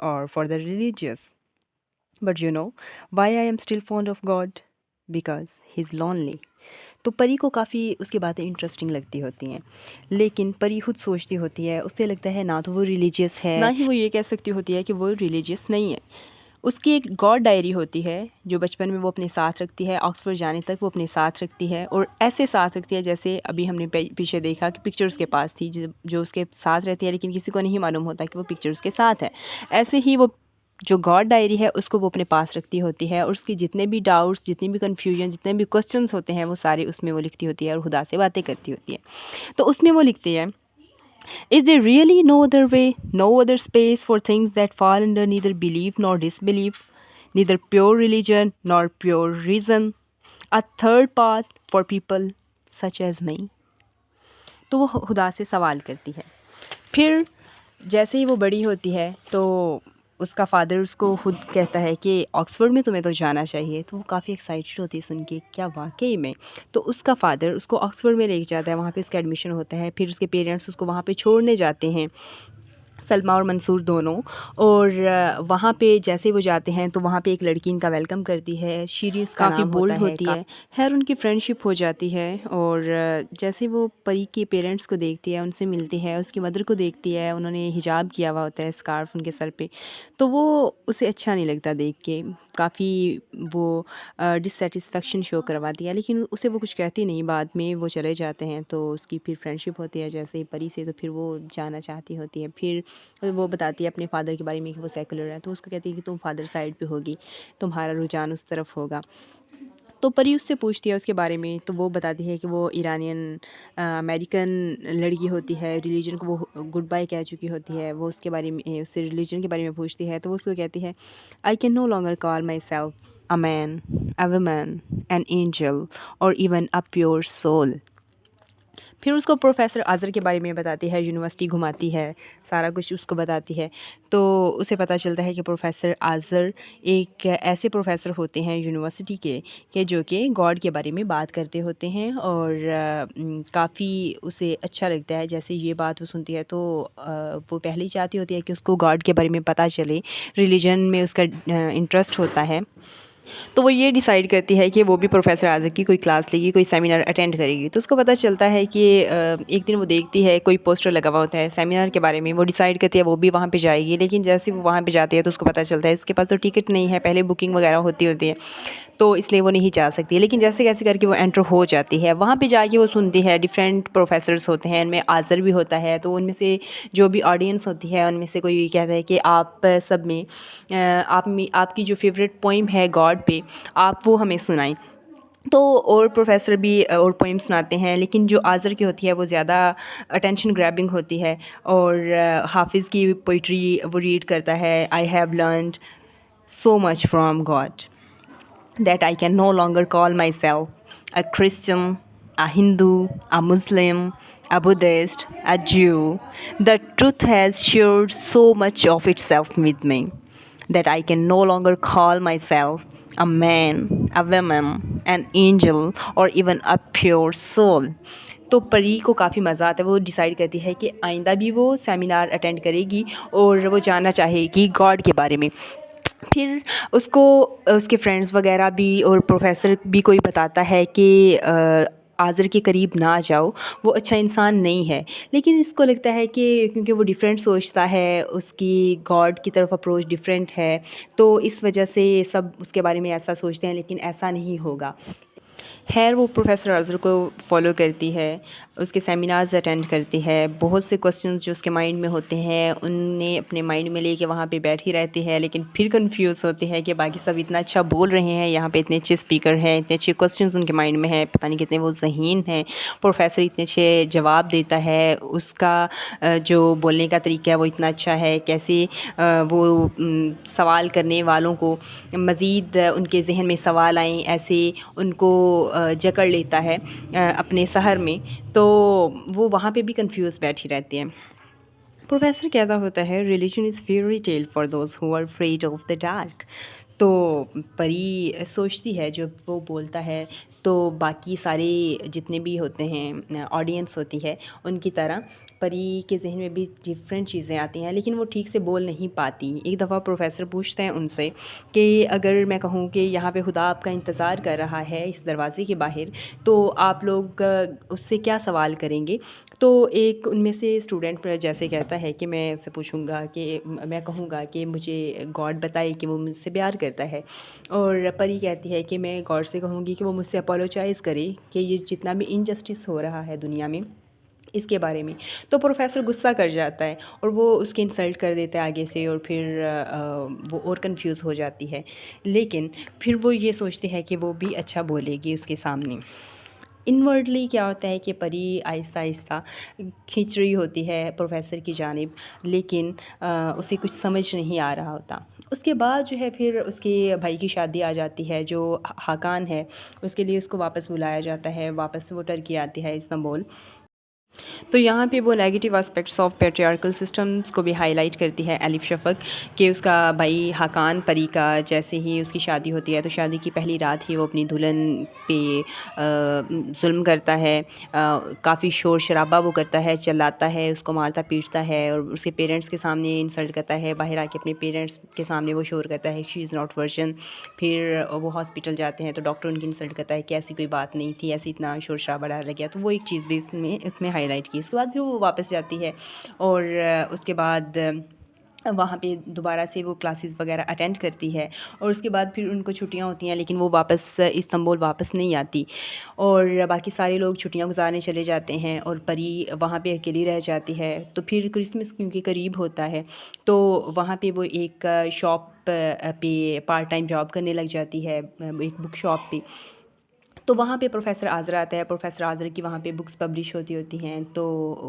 or for the religious. But you know why I am still fond of God? Because he's lonely. تو پری کو کافی اس کی باتیں interesting لگتی ہوتی ہیں، لیکن پری خود سوچتی ہوتی ہے، اسے لگتا ہے نہ تو وہ ریلیجیس ہے، نہ ہی وہ یہ کہہ سکتی ہوتی ہے کہ وہ ریلیجیس نہیں ہے۔ اس کی ایک گاڈ ڈائری ہوتی ہے جو بچپن میں وہ اپنے ساتھ رکھتی ہے، آکسفورڈ جانے تک وہ اپنے ساتھ رکھتی ہے، اور ایسے ساتھ رکھتی ہے جیسے ابھی ہم نے پیچھے دیکھا کہ پکچرز کے پاس تھی، جو اس کے ساتھ رہتی ہے لیکن کسی کو نہیں معلوم ہوتا کہ وہ پکچرز کے ساتھ ہے۔ ایسے ہی وہ جو گاڈ ڈائری ہے اس کو وہ اپنے پاس رکھتی ہوتی ہے، اور اس کی جتنے بھی ڈاؤٹس، جتنی بھی کنفیوژن، جتنے بھی کوسچنس ہوتے ہیں وہ سارے اس میں وہ لکھتی ہوتی ہے اور خدا سے باتیں کرتی ہوتی ہے۔ تو اس میں وہ لکھتی ہے Is there really no other way, no other space for things that fall under neither belief nor disbelief, neither pure religion nor pure reason, a third path for people such as me؟ تو وہ خدا سے سوال کرتی ہے۔ پھر جیسے ہی وہ بڑی ہوتی ہے تو اس کا فادر اس کو خود کہتا ہے کہ آکسفورڈ میں تمہیں تو جانا چاہیے، تو وہ کافی ایکسائٹیڈ ہوتی ہے سن کے، کیا واقعی میں؟ تو اس کا فادر اس کو آکسفورڈ میں لے کے جاتا ہے، وہاں پہ اس کا ایڈمیشن ہوتا ہے، پھر اس کے پیرنٹس اس کو وہاں پہ چھوڑنے جاتے ہیں، سلمیٰ اور منصور دونوں، اور وہاں پہ جیسے وہ جاتے ہیں تو وہاں پہ ایک لڑکی ان کا ویلکم کرتی ہے، شیری اس کا نام بولڈ ہوتی ہے، خیر ان کی فرینڈشپ ہو جاتی ہے، اور جیسے وہ پری کے پیرنٹس کو دیکھتی ہے، ان سے ملتی ہے، اس کی مدر کو دیکھتی ہے، انہوں نے حجاب کیا ہوا ہوتا ہے، اسکارف ان کے سر پہ، تو وہ اسے اچھا نہیں لگتا دیکھ کے، کافی وہ ڈسسیٹسفیکشن شو کرواتی ہے، لیکن اسے وہ کچھ کہتی نہیں، بعد میں وہ چلے جاتے ہیں تو اس کی پھر فرینڈشپ ہوتی ہے جیسے پری سے، تو پھر وہ جانا چاہتی ہوتی ہے، پھر وہ بتاتی ہے اپنے فادر کے بارے میں کہ وہ سیکولر ہے، تو اس کو کہتی ہے کہ تم فادر سائڈ پہ ہوگی، تمہارا رجحان اس طرف ہوگا۔ تو پری اس سے پوچھتی ہے اس کے بارے میں، تو وہ بتاتی ہے کہ وہ ایرانین امریکن لڑکی ہوتی ہے، ریلیجن کو وہ گڈ بائی کہہ چکی ہوتی ہے، وہ اس کے بارے میں، اس سے ریلیجن کے بارے میں پوچھتی ہے، تو وہ اس کو کہتی ہے I can no longer call myself a man, a woman, an angel, اور ایون اے پیور سول۔ پھر اس کو پروفیسر آذر کے بارے میں بتاتی ہے، یونیورسٹی گھماتی ہے، سارا کچھ اس کو بتاتی ہے، تو اسے پتہ چلتا ہے کہ پروفیسر آذر ایک ایسے پروفیسر ہوتے ہیں یونیورسٹی کے کہ جو کہ گاڈ کے بارے میں بات کرتے ہوتے ہیں، اور کافی اسے اچھا لگتا ہے جیسے یہ بات وہ سنتی ہے، تو وہ پہلے ہی چاہتی ہوتی ہے کہ اس کو گاڈ کے بارے میں پتہ چلے، ریلیجن میں اس کا انٹرسٹ ہوتا ہے، تو وہ یہ ڈیسائیڈ کرتی ہے کہ وہ بھی پروفیسر آذر کی کوئی کلاس لے گی، کوئی سیمینار اٹینڈ کرے گی۔ تو اس کو پتہ چلتا ہے کہ ایک دن وہ دیکھتی ہے کوئی پوسٹر لگا ہوا ہوتا ہے سیمینار کے بارے میں، وہ ڈیسائیڈ کرتی ہے وہ بھی وہاں پہ جائے گی، لیکن جیسے وہ وہاں پہ جاتی ہے تو اس کو پتہ چلتا ہے اس کے پاس تو ٹکٹ نہیں ہے، پہلے بکنگ وغیرہ ہوتی ہے، تو اس لیے وہ نہیں جا سکتی، لیکن جیسے کیسے کر کے وہ انٹر ہو جاتی ہے، وہاں پہ جا کے وہ سنتی ہے ڈفرینٹ پروفیسرس ہوتے ہیں، ان میں آذر بھی ہوتا ہے، تو ان میں سے جو بھی آڈینس ہوتی ہے ان میں سے کوئی کہتا ہے کہ آپ سب میں آپ کی جو فیوریٹ پوئم ہے گاڈ پہ آپ وہ ہمیں سنائیں، تو اور پروفیسر بھی اور پوئم سناتے ہیں، لیکن جو آذر کی ہوتی ہے وہ زیادہ اٹینشن گریبنگ ہوتی ہے، اور حافظ کی پوئٹری وہ ریڈ کرتا ہے، I have learned so much from God that I can no longer call myself a Christian, a Hindu, a Muslim, a Buddhist, a Jew. The truth has shared so much of itself with me that I can no longer call myself a man, a woman, an angel, or even a pure soul. تو پری کو کافی مزہ آتا ہے، وہ decide کرتی ہے کہ آئندہ بھی وہ سیمینار اٹینڈ کرے گی اور وہ جاننا چاہے گی گاڈ کے بارے میں۔ پھر اس کو اس کے فرینڈز وغیرہ بھی اور پروفیسر بھی کوئی بتاتا ہے کہ آذر کے قریب نہ جاؤ، وہ اچھا انسان نہیں ہے، لیکن اس کو لگتا ہے کہ کیونکہ وہ ڈیفرینٹ سوچتا ہے، اس کی گاڈ کی طرف اپروچ ڈیفرینٹ ہے، تو اس وجہ سے سب اس کے بارے میں ایسا سوچتے ہیں، لیکن ایسا نہیں ہوگا۔ خیر وہ پروفیسر آذر کو فالو کرتی ہے، اس کے سیمینارز اٹینڈ کرتی ہے، بہت سے کوسچنز جو اس کے مائنڈ میں ہوتے ہیں انہیں اپنے مائنڈ میں لے کے وہاں پہ بیٹھی رہتی ہے، لیکن پھر کنفیوز ہوتی ہے کہ باقی سب اتنا اچھا بول رہے ہیں، یہاں پہ اتنے اچھے اسپیکر ہیں، اتنے اچھے کوسچنز ان کے مائنڈ میں ہیں، پتہ نہیں کتنے وہ ذہین ہیں، پروفیسر اتنے اچھے جواب دیتا ہے، اس کا جو بولنے کا طریقہ ہے وہ اتنا اچھا ہے، کیسے وہ سوال کرنے والوں کو مزید ان کے ذہن میں سوال آئیں ایسے ان کو جکڑ لیتا ہے اپنے سحر میں، تو وہ وہاں پہ بھی کنفیوز بیٹھی رہتی ہیں۔ پروفیسر کہتا ہوتا ہے religion is fairy tale for those who are afraid of the dark, تو پری سوچتی ہے جب وہ بولتا ہے تو باقی سارے جتنے بھی ہوتے ہیں آڈینس ہوتی ہے ان کی طرح پری کے ذہن میں بھی ڈفرینٹ چیزیں آتی ہیں، لیکن وہ ٹھیک سے بول نہیں پاتی۔ ایک دفعہ پروفیسر پوچھتے ہیں ان سے کہ اگر میں کہوں کہ یہاں پہ خدا آپ کا انتظار کر رہا ہے اس دروازے کے باہر، تو آپ لوگ اس سے کیا سوال کریں گے؟ تو ایک ان میں سے اسٹوڈنٹ جیسے کہتا ہے کہ میں اسے پوچھوں گا کہ میں کہوں گا کہ مجھے گاڈ بتائے کہ وہ مجھ سے پیار کرتا ہے، اور پری کہتی ہے کہ میں گاڈ سے کہوں گی کہ وہ مجھ سے اپولوجائز کرے کہ یہ جتنا بھی انجسٹس ہو رہا ہے دنیا میں اس کے بارے میں۔ تو پروفیسر غصہ کر جاتا ہے اور وہ اس کی انسلٹ کر دیتا ہے آگے سے، اور پھر وہ اور کنفیوز ہو جاتی ہے، لیکن پھر وہ یہ سوچتی ہے کہ وہ بھی اچھا بولے گی اس کے سامنے۔ انورڈلی کیا ہوتا ہے کہ پری آہستہ آہستہ کھینچ رہی ہوتی ہے پروفیسر کی جانب، لیکن اسے کچھ سمجھ نہیں آ رہا ہوتا۔ اس کے بعد جو ہے پھر اس کے بھائی کی شادی آ جاتی ہے جو حاکان ہے، اس کے لیے اس کو واپس بلایا جاتا ہے، واپس وہ ٹرکی آتی ہے استنبول۔ تو یہاں پہ وہ negative aspects of patriarchal systems کو بھی ہائی لائٹ کرتی ہے الف شفق، کہ اس کا بھائی حاکان پری کا جیسے ہی اس کی شادی ہوتی ہے تو شادی کی پہلی رات ہی وہ اپنی دلہن پہ ظلم کرتا ہے، کافی شور شرابہ وہ کرتا ہے، چلاتا ہے، اس کو مارتا پیٹتا ہے، اور اس کے پیرنٹس کے سامنے انسلٹ کرتا ہے، باہر آ کے اپنے پیرنٹس کے سامنے وہ شور کرتا ہے شی از ناٹ ورجن۔ پھر وہ ہاسپٹل جاتے ہیں تو ڈاکٹر ان کی انسلٹ کرتا ہے کہ ایسی کوئی بات نہیں تھی، ایسی اتنا شور شرابہ ڈالا گیا، تو وہ ایک چیز بھی اس میں ہائی لائٹ کی۔ اس کے بعد پھر وہ واپس جاتی ہے، اور اس کے بعد وہاں پہ دوبارہ سے وہ کلاسز وغیرہ اٹینڈ کرتی ہے، اور اس کے بعد پھر ان کو چھٹیاں ہوتی ہیں، لیکن وہ واپس استنبول واپس نہیں آتی، اور باقی سارے لوگ چھٹیاں گزارنے چلے جاتے ہیں اور پری وہاں پہ اکیلی رہ جاتی ہے۔ تو پھر کرسمس کیونکہ قریب ہوتا ہے تو وہاں پہ وہ ایک شاپ پہ پارٹ ٹائم جاب کرنے لگ جاتی ہے، ایک بک شاپ پہ۔ تو وہاں پہ پروفیسر عازر آتا ہے، پروفیسر عازر کی وہاں پہ بکس پبلش ہوتی ہیں، تو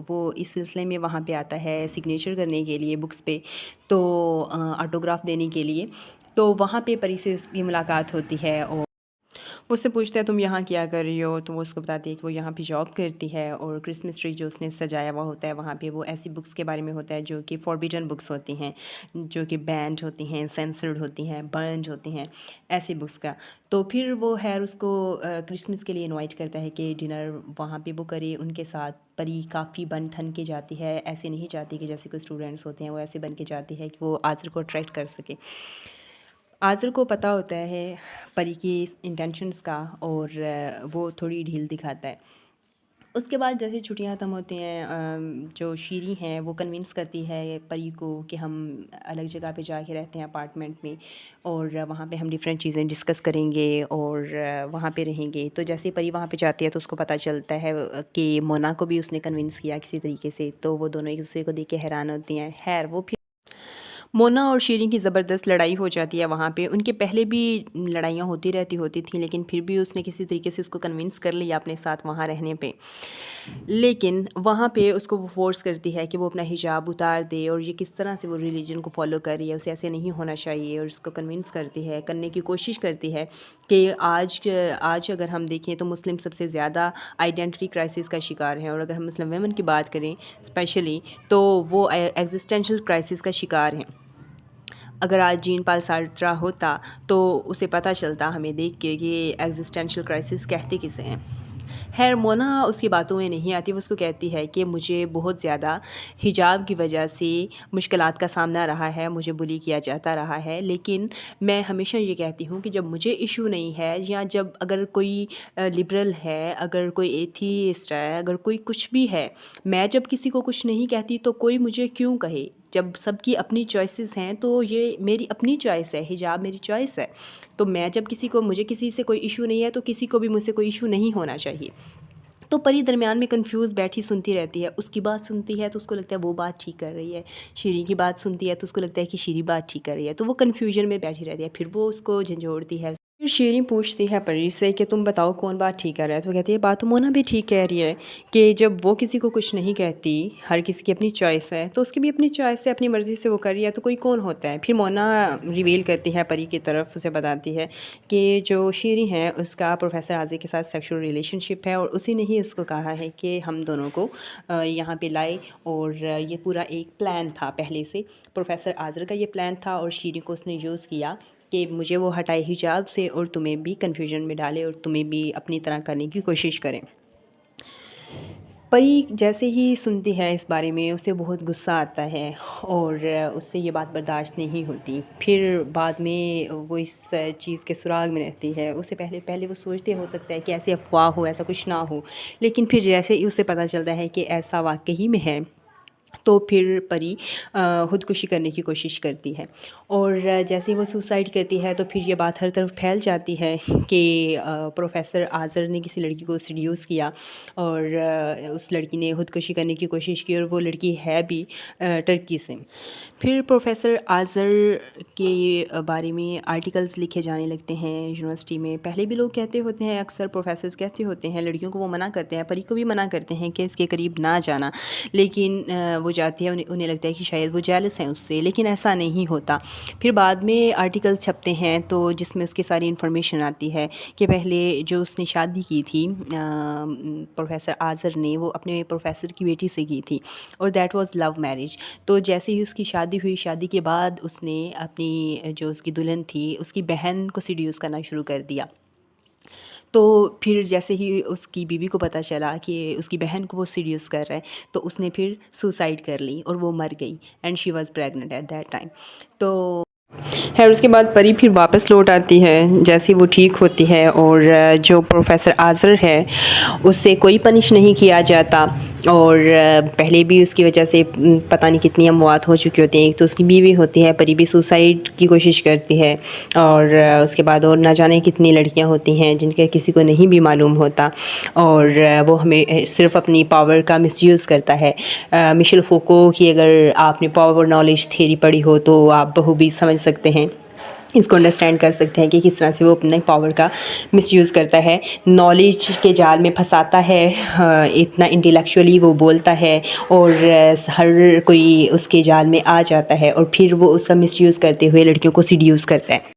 وہ اس سلسلے میں وہاں پہ آتا ہے سگنیچر کرنے کے لیے بکس پہ، تو آٹوگراف دینے کے لیے۔ تو وہاں پہ پری سے اس کی ملاقات ہوتی ہے، اور وہ اس سے پوچھتا ہے تم یہاں کیا کر رہی ہو، تو وہ اس کو بتاتی ہے کہ وہ یہاں پہ جاب کرتی ہے، اور کرسمس ٹری جو اس نے سجایا ہوا ہوتا ہے وہاں پہ وہ ایسی بکس کے بارے میں ہوتا ہے جو کہ فوربیڈن بکس ہوتی ہیں، جو کہ بینڈ ہوتی ہیں، سینسرڈ ہوتی ہیں، برنڈ ہوتی ہیں، ایسی بکس کا۔ تو پھر وہ خیر اس کو کرسمس کے لیے انوائٹ کرتا ہے کہ ڈنر وہاں پہ وہ کرے ان کے ساتھ۔ پری کافی بن ٹھن کے جاتی ہے، ایسے نہیں جاتی کہ جیسے کوئی اسٹوڈنٹس ہوتے ہیں وہ ایسے بن کے جاتی ہے کہ وہ عازر کو اٹریکٹ کر سکے۔ عازر کو پتہ ہوتا ہے پری کی انٹینشنس کا، اور وہ تھوڑی ڈھیل دکھاتا ہے۔ اس کے بعد جیسے چھٹیاں ختم ہوتی ہیں، جو شیریں ہیں وہ کنونس کرتی ہے پری کو کہ ہم الگ جگہ پہ جا کے رہتے ہیں اپارٹمنٹ میں، اور وہاں پہ ہم ڈفرینٹ چیزیں ڈسکس کریں گے اور وہاں پہ رہیں گے۔ تو جیسے پری وہاں پہ جاتی ہے تو اس کو پتہ چلتا ہے کہ مونا کو بھی اس نے کنونس کیا کسی طریقے سے، تو وہ دونوں ایک دوسرے کو دیکھ کے حیران ہوتی ہیں۔ خیر وہ پھر مونا اور شیریں کی زبردست لڑائی ہو جاتی ہے وہاں پہ۔ ان کے پہلے بھی لڑائیاں ہوتی تھیں، لیکن پھر بھی اس نے کسی طریقے سے اس کو کنونس کر لیا اپنے ساتھ وہاں رہنے پہ، لیکن وہاں پہ اس کو وہ فورس کرتی ہے کہ وہ اپنا حجاب اتار دے، اور یہ کس طرح سے وہ ریلیجن کو فالو کر رہی ہے، اسے ایسے نہیں ہونا چاہیے، اور اس کو کنونس کرتی ہے، کرنے کی کوشش کرتی ہے کہ آج اگر ہم دیکھیں تو مسلم سب سے زیادہ آئیڈینٹی کرائسس کا شکار ہیں، اور اگر ہم مسلم ویمن کی بات کریں اسپیشلی تو وہ ایگزسٹینشل کرائسس کا شکار ہیں۔ اگر آج جین پال سارترا ہوتا تو اسے پتہ چلتا ہمیں دیکھ کے کہ ایگزسٹینشل کرائسس کہتے کسے ہیں۔ خیر مونا اس کی باتوں میں نہیں آتی، وہ اس کو کہتی ہے کہ مجھے بہت زیادہ حجاب کی وجہ سے مشکلات کا سامنا رہا ہے، مجھے بلی کیا جاتا رہا ہے، لیکن میں ہمیشہ یہ کہتی ہوں کہ جب مجھے ایشو نہیں ہے، یا جب اگر کوئی لبرل ہے، اگر کوئی ایتھیسٹ ہے، اگر کوئی کچھ بھی ہے، میں جب کسی کو کچھ نہیں کہتی تو کوئی مجھے کیوں کہے؟ جب سب کی اپنی چوائسیز ہیں تو یہ میری اپنی چوائس ہے، حجاب میری چوائس ہے، تو میں جب مجھے کسی سے کوئی ایشو نہیں ہے تو کسی کو بھی مجھ سے کوئی ایشو نہیں ہونا چاہیے۔ تو پری درمیان میں کنفیوز بیٹھی سنتی رہتی ہے، اس کی بات سنتی ہے تو اس کو لگتا ہے وہ بات ٹھیک کر رہی ہے، شیریں کی بات سنتی ہے تو اس کو لگتا ہے کہ شیریں بات ٹھیک کر رہی ہے، تو وہ کنفیوژن میں بیٹھی رہتی ہے۔ پھر وہ اس کو جھنجھوڑتی ہے، پھر شیریں پوچھتی ہے پری سے کہ تم بتاؤ کون بات ٹھیک کر رہا ہے، تو وہ کہتی ہے بات تو مونا بھی ٹھیک کہہ رہی ہے کہ جب وہ کسی کو کچھ نہیں کہتی، ہر کسی کی اپنی چوائس ہے، تو اس کی بھی اپنی چوائس ہے، اپنی مرضی سے وہ کر رہی ہے، تو کوئی کون ہوتا ہے؟ پھر مونا ریویل کرتی ہے پری کی طرف، اسے بتاتی ہے کہ جو شیریں ہے اس کا پروفیسر عازر کے ساتھ سیکشول ریلیشن شپ ہے، اور اسی نے ہی اس کو کہا ہے کہ ہم دونوں کو یہاں پہ لائے، اور یہ پورا ایک پلان تھا پہلے سے، پروفیسر عازر کا یہ پلان تھا، اور شیریں کو اس نے یوز کیا کہ مجھے وہ ہٹائے حجاب سے اور تمہیں بھی کنفیوژن میں ڈالے اور تمہیں بھی اپنی طرح کرنے کی کوشش کریں۔ پری جیسے ہی سنتی ہے اس بارے میں اسے بہت غصہ آتا ہے اور اس سے یہ بات برداشت نہیں ہوتی۔ پھر بعد میں وہ اس چیز کے سراغ میں رہتی ہے۔ اسے پہلے وہ سوچتے ہو سکتا ہے کہ ایسے افواہ ہو، ایسا کچھ نہ ہو، لیکن پھر جیسے ہی اسے پتہ چلتا ہے کہ ایسا واقعی میں ہے تو پھر پری خودکشی کرنے کی کوشش کرتی ہے، اور جیسے ہی وہ سوسائڈ کرتی ہے تو پھر یہ بات ہر طرف پھیل جاتی ہے کہ پروفیسر آذر نے کسی لڑکی کو سیڈیوس کیا اور اس لڑکی نے خودکشی کرنے کی کوشش کی، اور وہ لڑکی ہے بھی ٹرکی سے۔ پھر پروفیسر آذر کے بارے میں آرٹیکلز لکھے جانے لگتے ہیں یونیورسٹی میں۔ پہلے بھی لوگ کہتے ہوتے ہیں، اکثر پروفیسرز کہتے ہوتے ہیں، لڑکیوں کو وہ منع کرتے ہیں، پری کو بھی منع کرتے ہیں کہ اس کے قریب نہ جانا، لیکن وہ جاتی ہے، انہیں لگتا ہے کہ شاید وہ جیلس ہیں اس سے، لیکن ایسا نہیں ہوتا۔ پھر بعد میں آرٹیکلز چھپتے ہیں تو جس میں اس کی ساری انفارمیشن آتی ہے کہ پہلے جو اس نے شادی کی تھی پروفیسر آذر نے، وہ اپنے پروفیسر کی بیٹی سے کی تھی، اور دیٹ واز لو میرج۔ تو جیسے ہی اس کی شادی ہوئی، شادی کے بعد اس نے اپنی جو اس کی دلہن تھی اس کی بہن کو سیڈیوس کرنا شروع کر دیا۔ تو پھر جیسے ہی اس کی بیوی کو پتہ چلا کہ اس کی بہن کو وہ سیڈیوس کر رہا ہے تو اس نے پھر سوسائڈ کر لی اور وہ مر گئی، and she was pregnant at that time. تو خیر اس کے بعد پری پھر واپس لوٹ آتی ہے جیسے وہ ٹھیک ہوتی ہے، اور جو پروفیسر آذر ہے اس سے کوئی پنش نہیں کیا جاتا، اور پہلے بھی اس کی وجہ سے پتہ نہیں کتنی اموات ہو چکی ہوتی ہیں۔ ایک تو اس کی بیوی ہوتی ہے، پری بھی سوسائڈ کی کوشش کرتی ہے، اور اس کے بعد اور نہ جانے کتنی لڑکیاں ہوتی ہیں جن کے کسی کو نہیں بھی معلوم ہوتا، اور وہ ہمیں صرف اپنی پاور کا مس یوز کرتا ہے۔ مشیل فوکو کی اگر آپ نے پاور نالج تھیوری پڑھی ہو تو آپ بخوبی سمجھ سکتے ہیں، اس کو انڈرسٹینڈ کر سکتے ہیں کہ کس طرح سے وہ اپنے پاور کا مس یوز کرتا ہے، نالج کے جال میں پھنساتا ہے، اتنا انٹلیکچولی وہ بولتا ہے اور ہر کوئی اس کے جال میں آ جاتا ہے، اور پھر وہ اس کا مس یوز کرتے ہوئے لڑکیوں کو سیڈیوس کرتا ہے۔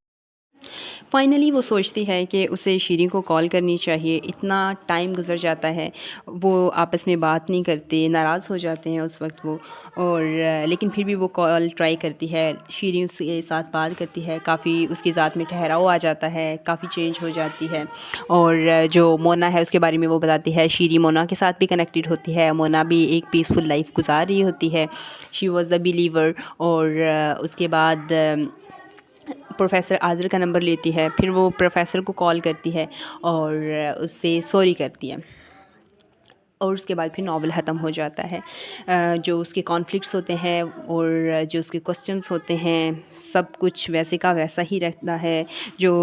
فائنلی وہ سوچتی ہے کہ اسے شیریں کو کال کرنی چاہیے، اتنا ٹائم گزر جاتا ہے، وہ آپس میں بات نہیں کرتے، ناراض ہو جاتے ہیں اس وقت وہ، اور لیکن پھر بھی وہ کال ٹرائی کرتی ہے، شیریں اس کے ساتھ بات کرتی ہے، کافی اس کی ذات میں ٹھہراؤ آ جاتا ہے، کافی چینج ہو جاتی ہے، اور جو مونا ہے اس کے بارے میں وہ بتاتی ہے، شیریں مونا کے ساتھ بھی کنیکٹڈ ہوتی ہے، مونا بھی ایک پیسفل لائف گزار رہی ہوتی ہے، شی واز دا بلیور، اور اس کے بعد پروفیسر آذر کا نمبر لیتی ہے، پھر وہ پروفیسر کو کال کرتی ہے اور اس سے سوری کرتی ہے، اور اس کے بعد پھر ناول ختم ہو جاتا ہے۔ جو اس کے کانفلکٹس ہوتے ہیں اور جو اس کے کوسچنس ہوتے ہیں سب کچھ ویسے کا ویسا ہی رہتا ہے، جو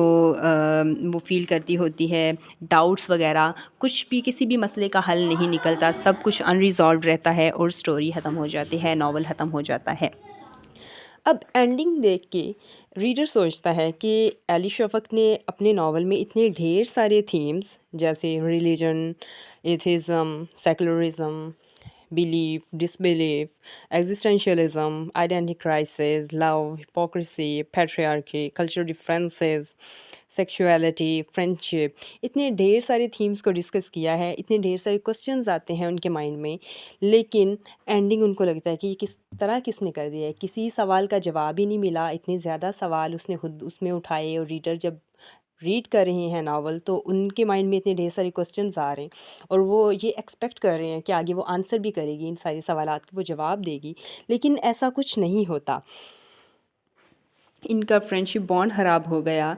وہ فیل کرتی ہوتی ہے، ڈاؤٹس وغیرہ، کچھ بھی کسی بھی مسئلے کا حل نہیں نکلتا، سب کچھ انریزالوڈ رہتا ہے، اور سٹوری ختم ہو جاتی ہے، ناول ختم ہو جاتا ہے۔ اب اینڈنگ دیکھ کے ریڈر سوچتا ہے کہ علی شفق نے اپنے ناول میں اتنے ڈھیر سارے تھیمز جیسے religion, atheism, secularism, belief, disbelief, existentialism, identity crisis, love, hypocrisy, patriarchy, cultural differences, sexuality, friendship, اتنے ڈھیر سارے تھیمز کو ڈسکس کیا ہے، اتنے ڈھیر سارے کوسچنز آتے ہیں ان کے مائنڈ میں، لیکن اینڈنگ ان کو لگتا ہے کہ یہ کس طرح کس نے کر دیا ہے، کسی سوال کا جواب ہی نہیں ملا، اتنے زیادہ سوال اس نے خود اس میں اٹھائے، اور ریڈر جب ریڈ کر رہے ہیں ناول تو ان کے مائنڈ میں اتنے ڈھیر سارے کوسچنز آ رہے ہیں، اور وہ یہ ایکسپیکٹ کر رہے ہیں کہ آگے وہ آنسر بھی کرے گی ان سارے سوالات کے، وہ جواب دے گی، لیکن ایسا کچھ نہیں ہوتا۔ ان کا فرینڈشپ بانڈ خراب ہو گیا،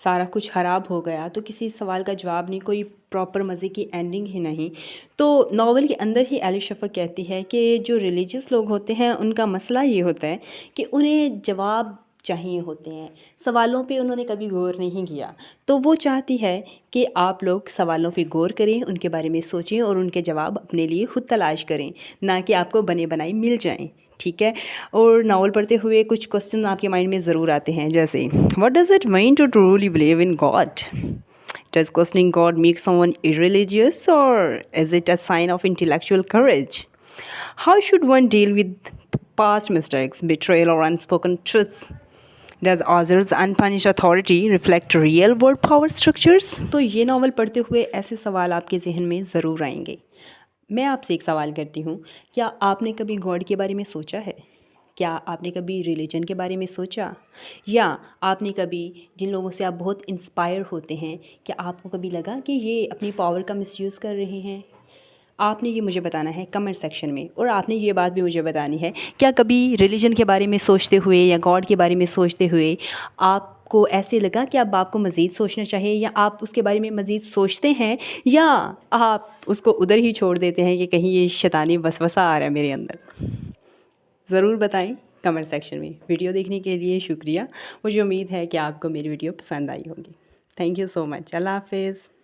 سارا کچھ خراب ہو گیا، تو کسی سوال کا جواب نہیں، کوئی پراپر مزے کی اینڈنگ ہی نہیں۔ تو ناول کے اندر ہی علی شفق کہتی ہے کہ جو ریلیجس لوگ ہوتے ہیں ان کا مسئلہ یہ ہوتا ہے کہ انہیں جواب چاہیے ہوتے ہیں، سوالوں پہ انہوں نے کبھی غور نہیں کیا، تو وہ چاہتی ہے کہ آپ لوگ سوالوں پہ غور کریں، ان کے بارے میں سوچیں اور ان کے جواب اپنے لیے خود تلاش کریں، نہ کہ آپ کو بنے بنائی مل جائیں، ٹھیک ہے۔ اور ناول پڑھتے ہوئے کچھ کوسچن آپ کے مائنڈ میں ضرور آتے ہیں، جیسے what does it mean to truly believe in God? Does questioning God make someone irreligious, or is it a sign of intellectual courage? How should one deal with past mistakes, betrayal, or unspoken truths? Does Author's unpunished authority reflect real world power structures? تو یہ novel پڑھتے ہوئے ایسے سوال آپ کے ذہن میں ضرور آئیں گے۔ میں آپ سے ایک سوال کرتی ہوں، کیا آپ نے کبھی گاڈ کے بارے میں سوچا ہے؟ کیا آپ نے کبھی ریلیجن کے بارے میں سوچا؟ یا آپ نے کبھی جن لوگوں سے آپ بہت انسپائر ہوتے ہیں، کیا آپ کو کبھی لگا کہ یہ اپنی پاور کا مس یوز کر رہے ہیں؟ آپ نے یہ مجھے بتانا ہے کمنٹ سیکشن میں، اور آپ نے یہ بات بھی مجھے بتانی ہے، کیا کبھی ریلیجن کے بارے میں سوچتے ہوئے یا گاڈ کے بارے میں سوچتے ہوئے آپ کو ایسے لگا کہ اب آپ کو مزید سوچنا چاہیے، یا آپ اس کے بارے میں مزید سوچتے ہیں، یا آپ اس کو ادھر ہی چھوڑ دیتے ہیں کہ کہیں یہ شیطانی وسوسہ آ رہا ہے میرے اندر؟ ضرور بتائیں کمنٹ سیکشن میں۔ ویڈیو دیکھنے کے لیے شکریہ، مجھے امید ہے کہ آپ کو میری ویڈیو پسند آئی ہوگی۔ تھینک یو سو مچ۔ اللہ حافظ۔